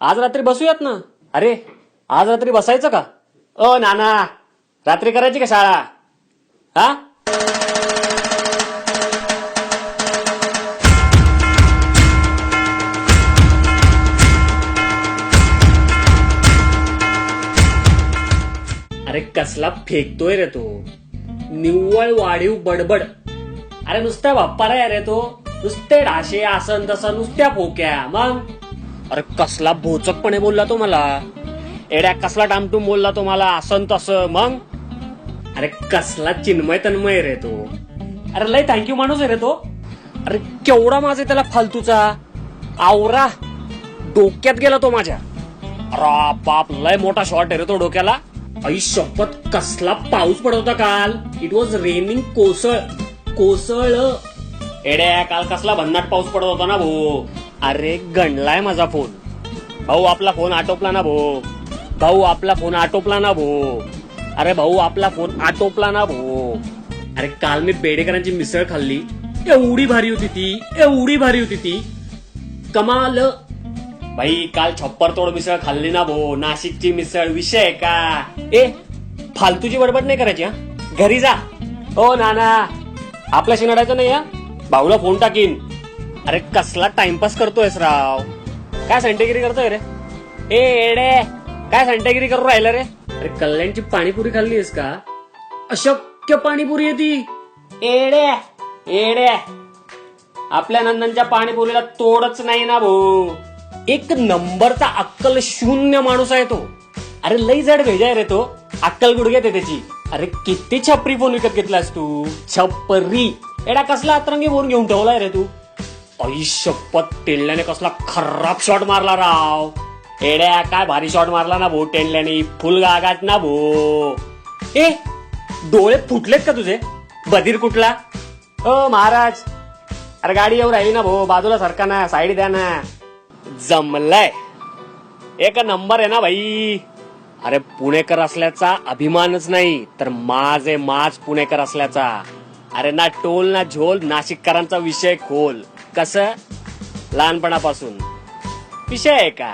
आज रात्री बसूयात ना. अरे आज रात्री बसायचं का? नाना, रात्री करायची का शाळा? हा अरे कसला फेकतोय रे तो, निव्वळ वाढीव बडबड. अरे नुसत्या बाप्पा रे तो, नुसते ढाशे आसन तसं नुसत्या फोक्या. मग अरे कसला भोचकपणे बोलला तो मला. एड्या कसला टामटूम बोलला तो मला, आसन तसं. मग अरे कसला चिन्मय तन्मय रे तो. अरे लय थँक्यू माणूस आहे रे तो. अरे केवढा माझे त्याला फालतूचा आवरा डोक्यात गेला तो माझ्या. अरे बाप लय मोठा शॉट आहे रे तो डोक्याला. आई शपथ कसला पाऊस पडत होता काल. इट वॉज रेनिंग कोसळ. एड्या काल कसला भन्नाट पाऊस पडत होता ना भाऊ. अरे गणलाय माझा फोन. भाऊ आपला फोन आटोपला ना भाऊ. भाऊ आपला फोन आटोपला ना भाऊ. अरे भाऊ आपला फोन आटोपला ना भाऊ. अरे काल मी बेडेकरांची मिसळ खाल्ली. एवढी भारी होती ती कमाल. भाई काल छप्पर तोड मिसळ खाल्ली ना भाऊ. नाशिकची मिसळ विषय का. फालतूची बडबड नाही करायची. घरी जा. नाना आपल्याशी लढायचं नाही. भाऊला फोन टाकीन. अरे कसला टाइमपास करतोयस राव. काय संटेगिरी करतोय रे. एडे काय संटेगिरी करू राहिला रे. अरे कल्याणची पाणीपुरी खाल्लीस का. अशक्य पाणीपुरी आहे ती. एडे आपल्या नंदनच्या पाणीपुरीला तोडच नाही ना भाऊ. एक नंबरचा अक्कल शून्य माणूस आहे तो. अरे लई जड भेजाय रे तो. अक्कल गुडघ्यात आहे त्याची. अरे किती छपरी फोन विकत घेतलास तू. छपरी एडा कसला अतरंगी फोन घेऊन ठेवलाय रे तू. आई शपथ टेंडल्याने कसला खराब शॉट मारला राव. एड्या काय भारी शॉट मारला ना भाऊ टेंडल्याने. फुल गागाट ना भाऊ. डोळे फुटलेत का तुझे. बधीर कुठला. महाराज अरे गाडी येऊ राहिली ना भाऊ. बाजूला सरका ना. साईड द्या ना. जमलाय. एक नंबर आहे ना भाई. अरे पुणेकर असल्याचा अभिमानच नाही तर माज आहे माज पुणेकर असल्याचा. अरे ना टोल ना झोल नाशिककरांचा विषय खोल. कसं लहानपणापासून विषय आहे का.